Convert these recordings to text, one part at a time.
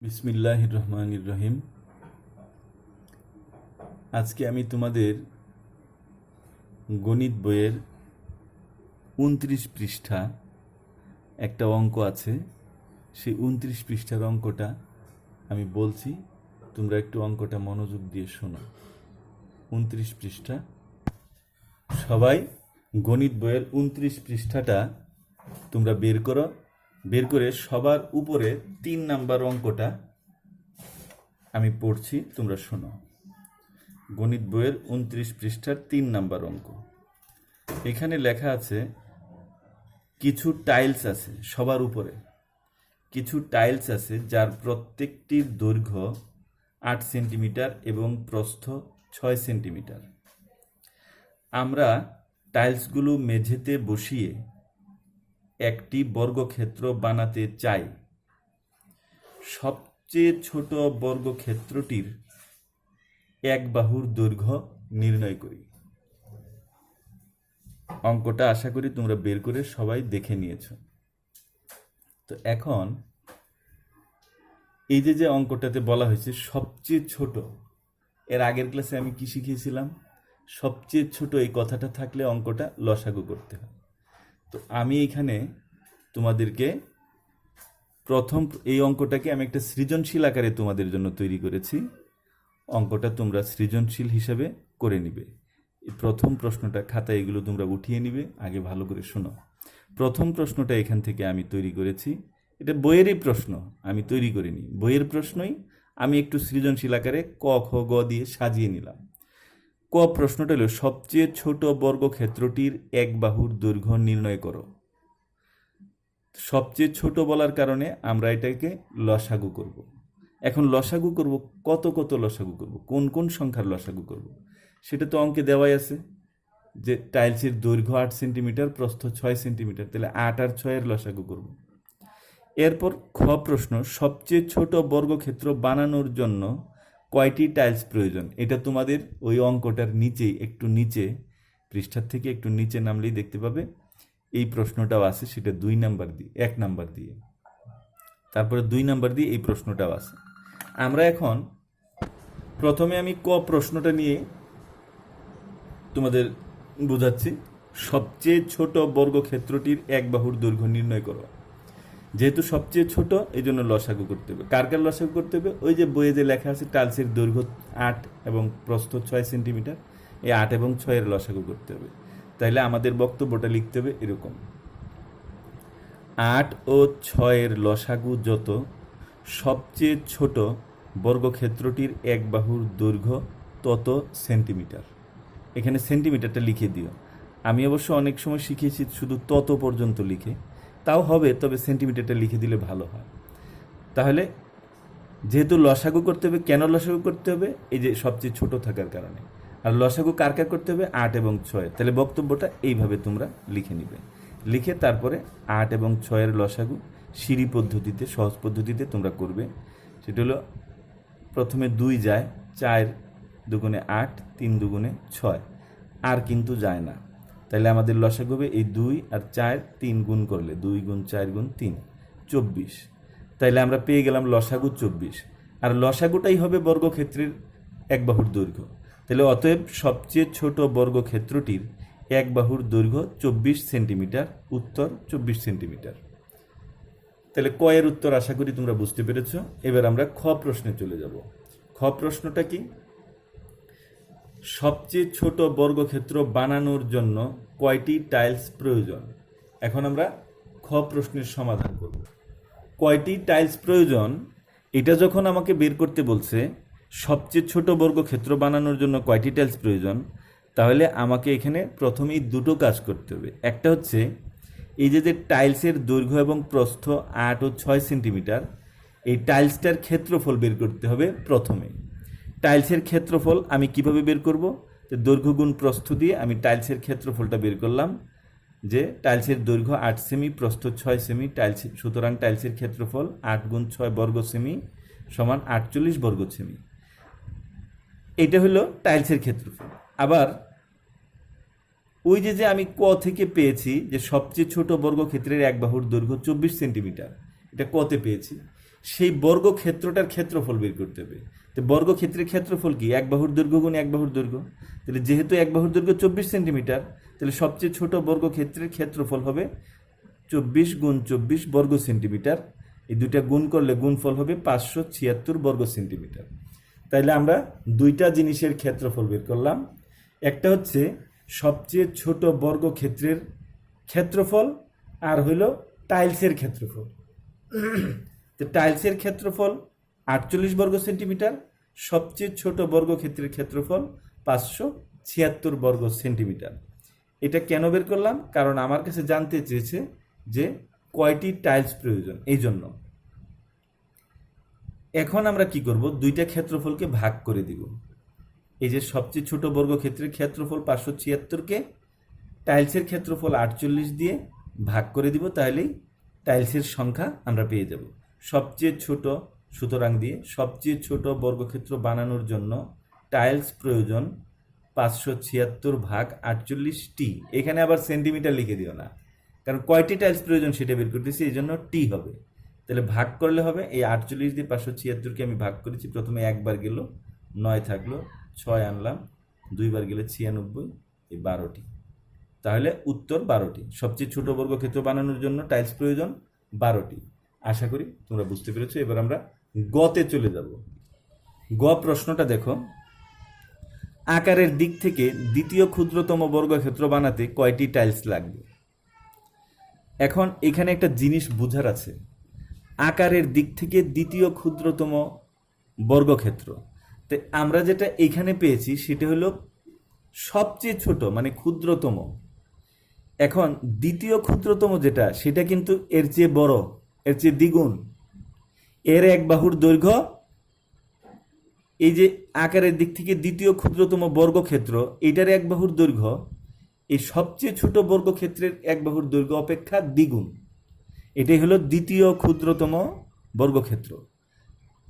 বিসমিল্লাহির রহমানির রহিম। আজকে আমি তোমাদের গণিত বইয়ের 29 পৃষ্ঠা একটা অঙ্ক আছে, সেই 29 পৃষ্ঠার অঙ্কটা আমি বলছি, তোমরা একটু অঙ্কটা মনোযোগ দিয়ে শোনো। 29 পৃষ্ঠা, সবাই গণিত বইয়ের 29 পৃষ্ঠাটা তোমরা বের করো। বের করে সবার উপরে 3 নাম্বার অঙ্কটা আমি পড়ছি, তোমরা শোনো। গণিত বইয়ের 29 পৃষ্ঠার 3 নাম্বার অঙ্ক। এখানে লেখা আছে কিছু টাইলস আছে, সবার উপরে কিছু টাইলস আছে যার প্রত্যেকটির দৈর্ঘ্য 8 সেন্টিমিটার এবং প্রস্থ 6 সেন্টিমিটার। আমরা টাইলসগুলো মেঝেতে বসিয়ে একটি বর্গক্ষেত্র বানাতে চাই। সবচেয়ে ছোট বর্গক্ষেত্রটির এক বাহুর দৈর্ঘ্য নির্ণয় করি। অঙ্কটা আশা করি তোমরা বের করে সবাই দেখে নিয়েছো। তো এখন এই যে অঙ্কটাতে বলা হয়েছে সবচেয়ে ছোট, এর আগের ক্লাসে আমি কি শিখিয়েছিলাম? সবচেয়ে ছোট এই কথাটা থাকলে অঙ্কটা লসাগু করতে হয়। তো আমি এখানে তোমাদেরকে প্রথম এই অঙ্কটাকে আমি একটা সৃজনশীল আকারে তোমাদের জন্য তৈরি করেছি। অঙ্কটা তোমরা সৃজনশীল হিসাবে করে নিবে। প্রথম প্রশ্নটা খাতায় এগুলো তোমরা উঠিয়ে নিবে, আগে ভালো করে শোনো। প্রথম প্রশ্নটা এখান থেকে আমি তৈরি করেছি, এটা বইয়েরই প্রশ্ন, আমি তৈরি করিনি, বইয়ের প্রশ্নই আমি একটু সৃজনশীল আকারে ক খ গ দিয়ে সাজিয়ে নিলাম। ক প্রশ্নটা হলো সবচেয়ে ছোট বর্গক্ষেত্রটির এক বাহুর দৈর্ঘ্য নির্ণয় করো। সবচেয়ে ছোট বলার কারণে আমরা এটাকে লসাগু করব। এখন লসাগু করব, কত কত লসাগু করব, কোন কোন সংখ্যার লসাগু করব সেটা তো অঙ্কে দেওয়াই আছে, যে টাইলসের দৈর্ঘ্য 8 সেন্টিমিটার, প্রস্থ 6 সেন্টিমিটার, তাহলে 8 আর 6 লসাগু করব। এরপর খ প্রশ্ন, সবচেয়ে ছোট বর্গক্ষেত্র বানানোর জন্য কয়টি টাইলস প্রয়োজন। এটা তোমাদের ওই অঙ্কটার নিচেই, একটু নিচে, পৃষ্ঠার থেকে একটু নিচে নামলেই দেখতে পাবে এই প্রশ্নটাও আছে, সেটা 2 নাম্বার দিয়ে, 1 নাম্বার দিয়ে, তারপরে 2 নাম্বার দিয়ে এই প্রশ্নটাও আছে। আমরা এখন প্রথমে আমি ক প্রশ্নটা নিয়ে তোমাদের বোঝাচ্ছি। সবচেয়ে ছোট বর্গক্ষেত্রটির এক বাহুর দৈর্ঘ্য নির্ণয় করো। যেহেতু সবচেয়ে ছোট, এই জন্য লসাগু করতে হবে। কার কার লসাগু করতে হবে? ওই যে বইয়ে যে লেখা আছে টাইলসের দৈর্ঘ্য 8 এবং প্রস্থ 6 সেন্টিমিটার, এই 8 এবং 6 এর লসাগু করতে হবে। তাইলে আমাদের বক্তব্যটা লিখতে হবে এরকম: 8 ও 6 এর লসাগু যত, সবচেয়ে ছোট বর্গক্ষেত্রটির এক বাহুর দৈর্ঘ্য তত সেন্টিমিটার। এখানে সেন্টিমিটারটা লিখে দিও। আমি অবশ্য অনেক সময় শিখিয়েছি শুধু তত পর্যন্ত লিখে, তাও হবে, তবে সেন্টিমিটারটা লিখে দিলে ভালো হয়। তাহলে যেহেতু লসাগু করতে হবে, কেন লসাগু করতে হবে? এই যে সবচেয়ে ছোট থাকার কারণে। আর লসাগু কার কার করতে হবে? 8 এবং 6। তাহলে বক্তব্যটা এইভাবে তোমরা লিখে নিবে। লিখে তারপরে 8 এবং 6 এর লসাগু সিঁড়ি পদ্ধতিতে, সহজ পদ্ধতিতে তোমরা করবে। সেটা হলো প্রথমে 2 যায়, 4 দুগুণে 8, 3 দুগুণে 6, আর কিন্তু যায় না। তাহলে আমাদের লসাগু হবে এই 2 আর 4, 3 গুণ করলে 2 গুণ 4 গুণ 3, 24। তাইলে আমরা পেয়ে গেলাম লসাগু 24। আর লসাগুটাই হবে বর্গক্ষেত্রের এক বাহুর দৈর্ঘ্য। তাহলে অতএব সবচেয়ে ছোট বর্গক্ষেত্রটির এক বাহুর দৈর্ঘ্য 24 সেন্টিমিটার। উত্তর 24 সেন্টিমিটার। তাহলে ক এর উত্তর আশা করি তোমরা বুঝতে পেরেছ। এবার আমরা খ প্রশ্নে চলে যাব। খ প্রশ্নটা কি? সবচেয়ে ছোট বর্গক্ষেত্র বানানোর জন্য কয়টি টাইলস প্রয়োজন। এখন আমরা খ প্রশ্নের সমাধান করব। কয়টি টাইলস প্রয়োজন, এটা যখন আমাকে বের করতে বলছে, সবচেয়ে ছোট বর্গক্ষেত্র বানানোর জন্য কয়টি টাইলস প্রয়োজন, তাহলে আমাকে এখানে প্রথমেই দুটো কাজ করতে হবে। একটা হচ্ছে এই যে টাইলসের দৈর্ঘ্য এবং প্রস্থ 8 ও 6 সেন্টিমিটার, এই টাইলসটার ক্ষেত্রফল বের করতে হবে প্রথমে। টাইলসের ক্ষেত্রফল আমি কিভাবে বের করব? দৈর্ঘ্য গুণ প্রস্থ দিয়ে আমি টাইলসের ক্ষেত্রফলটা বের করলাম, যে টাইলসের দৈর্ঘ্য 8 সেমি, প্রস্থ 6 সেমি, সুতরাং টাইলসের ক্ষেত্রফল 8 গুণ 6 বর্গ সেমি সমান 48 বর্গ সেমি। এটা হলো টাইলসের ক্ষেত্রফল। আবার ওই যে আমি ক থেকে পেয়েছি যে সবচেয়ে ছোট বর্গক্ষেত্রের এক বাহুর দৈর্ঘ্য 24 সেন্টিমিটার, এটা কতে পেয়েছি, সেই বর্গক্ষেত্রটার ক্ষেত্রফল বের করতে হবে। তো বর্গক্ষেত্রের ক্ষেত্রফল কি? এক বাহুর দৈর্ঘ্য গুণ এক বাহুর দৈর্ঘ্য। তাহলে যেহেতু এক বাহুর দৈর্ঘ্য 24 সেন্টিমিটার, তাহলে সবচেয়ে ছোট বর্গক্ষেত্রের ক্ষেত্রফল হবে 24 গুণ 24 বর্গ সেন্টিমিটার। এই দুইটা গুণ করলে গুণফল হবে 576 বর্গ সেন্টিমিটার। তাইলে আমরা দুইটা জিনিসের ক্ষেত্রফল বের করলাম। একটা হচ্ছে সবচেয়ে ছোট বর্গক্ষেত্রের ক্ষেত্রফল, আর হইল টাইলসের ক্ষেত্রফল। তো টাইলসের ক্ষেত্রফল 48 বর্গ সেন্টিমিটার, সবচেয়ে ছোট বর্গক্ষেত্রের ক্ষেত্রফল 576 বর্গ সেন্টিমিটার। এটা কেন বের করলাম? কারণ আমার কাছে জানতে চেয়েছে যে কয়টি টাইলস প্রয়োজন, এই জন্য। এখন আমরা কি করব? দুইটা ক্ষেত্রফলকে ভাগ করে দিব। এই যে সবচেয়ে ছোট বর্গক্ষেত্রের ক্ষেত্রফল 576-কে টাইলসের ক্ষেত্রফল 48 দিয়ে ভাগ করে দিব, তাহলেই টাইলসের সংখ্যা আমরা পেয়ে যাব। সবচেয়ে ছোট, সুতরাং দিয়ে সবচেয়ে ছোট বর্গক্ষেত্র বানানোর জন্য টাইলস প্রয়োজন 576 ভাগ 48টি। এখানে আবার সেন্টিমিটার লিখে দিও না, কারণ কয়টি টাইলস প্রয়োজন সেটা বের করতেছি, এই জন্য টি হবে। তাহলে ভাগ করলে হবে, এই 48 দিয়ে 576-কে আমি ভাগ করেছি। প্রথমে একবার গেল 9 থাকলো, 6 আনলাম, দুইবার গেলে 96, এই 12টি। তাহলে উত্তর 12টি। সবচেয়ে ছোট বর্গক্ষেত্র বানানোর জন্য টাইলস প্রয়োজন 12টি। আশা করি তোমরা বুঝতে পেরেছো। এবার আমরা গতে চলে যাব। গ প্রশ্নটা দেখো, আকারের দিক থেকে দ্বিতীয় ক্ষুদ্রতম বর্গক্ষেত্র বানাতে কয়টি টাইলস লাগবে? এখন এখানে একটা জিনিস বোঝার আছে। আকারের দিক থেকে দ্বিতীয় ক্ষুদ্রতম বর্গক্ষেত্র, তো আমরা যেটা এখানে পেয়েছি সেটা হলো সবচেয়ে ছোট, মানে ক্ষুদ্রতম। এখন দ্বিতীয় ক্ষুদ্রতম যেটা, সেটা কিন্তু এর চেয়ে বড়, এর চেয়ে দ্বিগুণ। এর এক বাহুর দৈর্ঘ্য, এই যে আকারের দিক থেকে দ্বিতীয় ক্ষুদ্রতম বর্গক্ষেত্র, এটার এক বাহুর দৈর্ঘ্য এই সবচেয়ে ছোট বর্গক্ষেত্রের এক বাহুর দৈর্ঘ্য অপেক্ষা দ্বিগুণ। এটাই হলো দ্বিতীয় ক্ষুদ্রতম বর্গক্ষেত্র।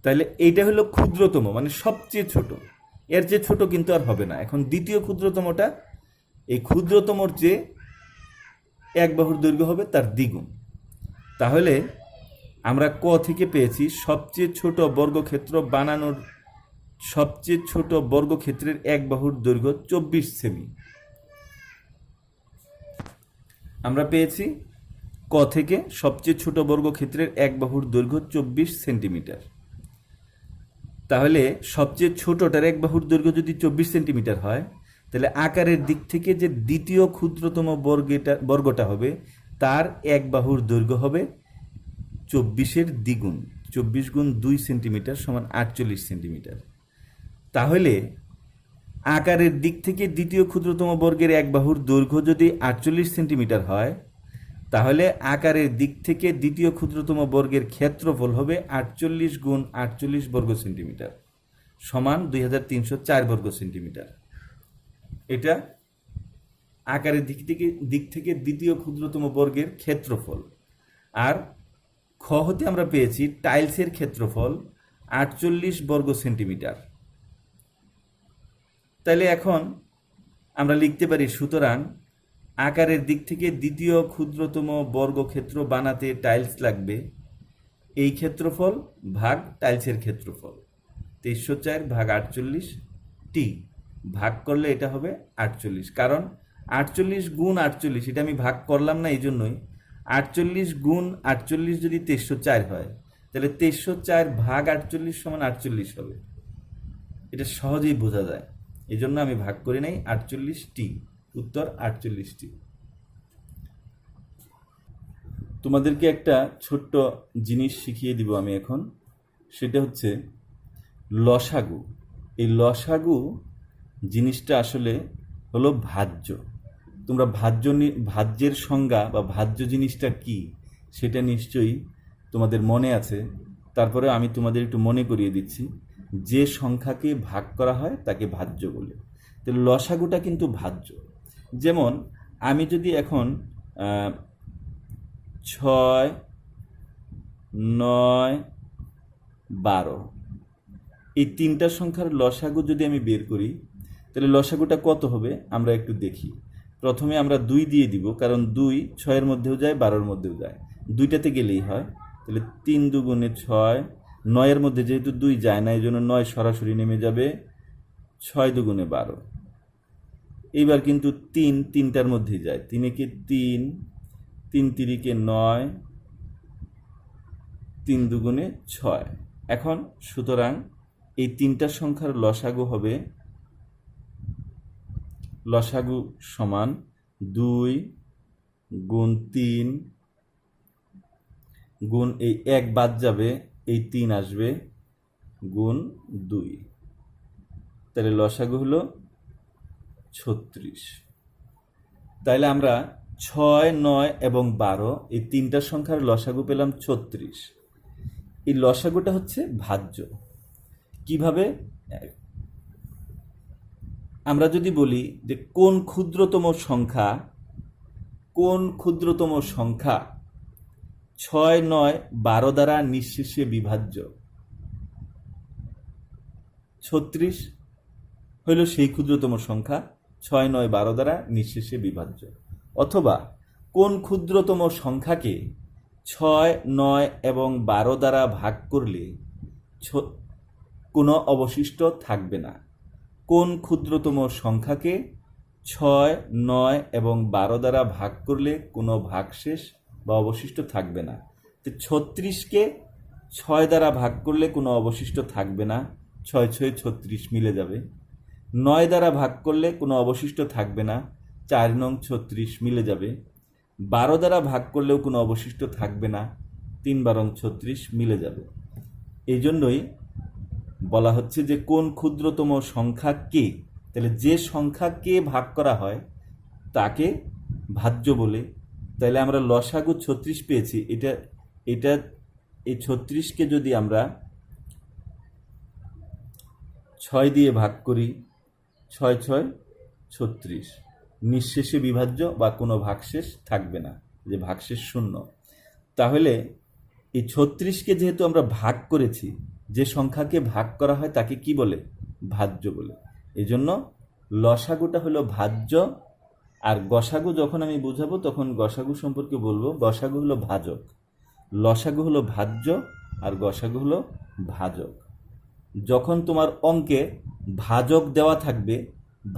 তাহলে এইটা হলো ক্ষুদ্রতম, মানে সবচেয়ে ছোট। এর চেয়ে ছোট কিন্তু আর হবে না। এখন দ্বিতীয় ক্ষুদ্রতমটা এই ক্ষুদ্রতমর চেয়ে এক বাহুর দৈর্ঘ্য হবে তার দ্বিগুণ। তাহলে আমরা ক থেকে পেয়েছি সবচেয়ে ছোট বর্গক্ষেত্র বানানোর, সবচেয়ে ছোট বর্গক্ষেত্রের এক বাহুর দৈর্ঘ্য 24 সেমি। আমরা পেয়েছি ক থেকে সবচেয়ে ছোট বর্গক্ষেত্রের এক বাহুর দৈর্ঘ্য 24 সেন্টিমিটার। তাহলে সবচেয়ে ছোটটার এক বাহুর দৈর্ঘ্য যদি 24 সেন্টিমিটার হয়, তাহলে আকারের দিক থেকে যে দ্বিতীয় ক্ষুদ্রতম বর্গটা হবে তার এক বাহুর দৈর্ঘ্য হবে 24-এর দ্বিগুণ। 24 গুণ 2 সেন্টিমিটার সমান 48 সেন্টিমিটার। তাহলে আকারের দিক থেকে দ্বিতীয় ক্ষুদ্রতম বর্গের এক বাহুর দৈর্ঘ্য যদি 48 সেন্টিমিটার হয়, তাহলে আকারের দিক থেকে দ্বিতীয় ক্ষুদ্রতম বর্গের ক্ষেত্রফল হবে 48 গুণ 48 বর্গ সেন্টিমিটার সমান 2304 বর্গ সেন্টিমিটার। এটা আকারের দিক থেকে দ্বিতীয় ক্ষুদ্রতম বর্গের ক্ষেত্রফল। আর খ হতে আমরা পেয়েছি টাইলসের ক্ষেত্রফল 48 বর্গ সেন্টিমিটার। তাহলে এখন আমরা লিখতে পারি, সুতরাং আকারের দিক থেকে দ্বিতীয় ক্ষুদ্রতম বর্গক্ষেত্র বানাতে টাইলস লাগবে এই ক্ষেত্রফল ভাগ টাইলসের ক্ষেত্রফল, 2304 ভাগ 48 টি। ভাগ করলে এটা হবে 48, কারণ 48 গুণ 48 এটা আমি ভাগ করলাম না, এই জন্যই 48 গুণ 48 যদি 2304 হয়, তাহলে 2304 ভাগ 48 সমান 48 হবে। এটা সহজেই বোঝা যায়, এই জন্য আমি ভাগ করি নাই। 48টি, উত্তর 48টি। তোমাদেরকে একটা ছোট্ট জিনিস শিখিয়ে দিব আমি এখন, সেটা হচ্ছে লসাগু। এই লসাগু জিনিসটা আসলে হলো ভাজ্য। তোমরা ভাজ্যের সংজ্ঞা বা ভাজ্য জিনিসটা কি সেটা নিশ্চয়ই তোমাদের মনে আছে। তারপরে আমি তোমাদের একটু মনে করিয়ে দিচ্ছি, যে সংখ্যাকে ভাগ করা হয় তাকে ভাজ্য বলে। তো লসাগুটা কিন্তু ভাজ্য। যেমন আমি যদি এখন 6, 9, 12 এই তিনটা সংখ্যার লসাগু যদি আমি বের করি, তাহলে লসাগুটা কত হবে আমরা একটু দেখি। প্রথমে আমরা 2 দিয়ে দিব, কারণ 2 6-এর মধ্যেও যায়, 12-এর মধ্যেও যায়, দুইটাতে গেলেই হয়। তাহলে 3 দুগুণে 6, 9-এর মধ্যে যেহেতু 2 যায় না এই জন্য 9 সরাসরি নেমে যাবে, 6 দুগুণে 12। এইবার কিন্তু 3 3টার মধ্যেই যায়, 3 একে 3, 3 তিরিকে 9, 3 দুগুণে 6। এখন সুতরাং এই 3টা সংখ্যার লসাগু হবে, লসাগু সমান 2 গুণ 3 গুণ এই 1 বাদ যাবে, এই 3 আসবে, গুণ 2। তাহলে লসাগু হলো 36। তাইলে আমরা 6, 9 এবং 12 এই 3টা সংখ্যার লসাগু পেলাম 36। এই লসাগুটা হচ্ছে ভাজ্য। কিভাবে? আমরা যদি বলি যে কোন ক্ষুদ্রতম সংখ্যা 6, 9, 12 দ্বারা নিঃশেষে বিভাজ্য, 36 হইল সেই ক্ষুদ্রতম সংখ্যা 6, 9, 12 দ্বারা নিঃশেষে বিভাজ্য। অথবা কোন ক্ষুদ্রতম সংখ্যাকে 6, 9 এবং 12 দ্বারা ভাগ করলে কোনো অবশিষ্ট থাকবে না। কোন ক্ষুদ্রতম সংখ্যাকে 6, 9 এবং 12 দ্বারা ভাগ করলে কোনো ভাগশেষ বা অবশিষ্ট থাকবে না। তো 36কে 6 দ্বারা ভাগ করলে কোনো অবশিষ্ট থাকবে না, 6, 6, 36 মিলে যাবে। 9 দ্বারা ভাগ করলে কোনো অবশিষ্ট থাকবে না, 4 নং 36 মিলে যাবে। 12 দ্বারা ভাগ করলেও কোনো অবশিষ্ট থাকবে না, 3 12 36 মিলে যাবে। এই জন্যই বলা হচ্ছে যে কোন ক্ষুদ্রতম সংখ্যা কে, তাহলে যে সংখ্যাকে ভাগ করা হয় তাকে ভাজ্য বলে। তাহলে আমরা লসাগু 36 পেয়েছি। এটা এই 36কে যদি আমরা 6 দিয়ে ভাগ করি, 6, 6, 36, নিঃশেষে বিভাজ্য বা কোনো ভাগশেষ থাকবে না, যে ভাগশেষ শূন্য। তাহলে এই 36কে যেহেতু আমরা ভাগ করেছি, যে সংখ্যাকে ভাগ করা হয় তাকে কি বলে? ভাজ্য বলে। এই জন্য লসাগুটা হলো ভাজ্য। আর গসাগু যখন আমি বুঝাবো তখন গসাগু সম্পর্কে বলবো। গসাগু হলো ভাজক, লসাগু হলো ভাজ্য, আর গসাগু হলো ভাজক। যখন তোমার অঙ্কে ভাজক দেওয়া থাকবে,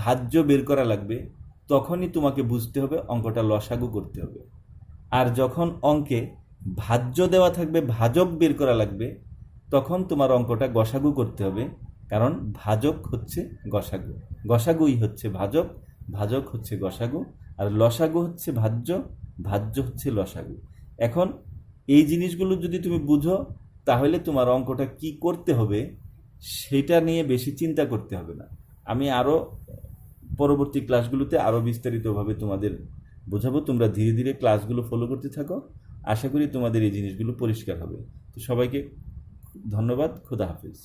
ভাজ্য বের করা লাগবে, তখনই তোমাকে বুঝতে হবে অঙ্কটা লসাগু করতে হবে। আর যখন অঙ্কে ভাজ্য দেওয়া থাকবে, ভাজক বের করা লাগবে, তখন তোমার অঙ্কটা গসাগু করতে হবে। কারণ ভাজক হচ্ছে গসাগু, গসাগুই হচ্ছে ভাজক, ভাজক হচ্ছে গসাগু, আর লসাগু হচ্ছে ভাজ্য, ভাজ্য হচ্ছে লসাগু। এখন এই জিনিসগুলো যদি তুমি বুঝো তাহলে তোমার অঙ্কটা কি করতে হবে সেটা নিয়ে বেশি চিন্তা করতে হবে না। আমি আরও পরবর্তী ক্লাসগুলোতে আরও বিস্তারিতভাবে তোমাদের বোঝাবো। তোমরা ধীরে ধীরে ক্লাসগুলো ফলো করতে থাকো। আশা করি তোমাদের এই জিনিসগুলো পরিষ্কার হবে। তো সবাইকে ধন্যবাদ। খোদা হাফেজ।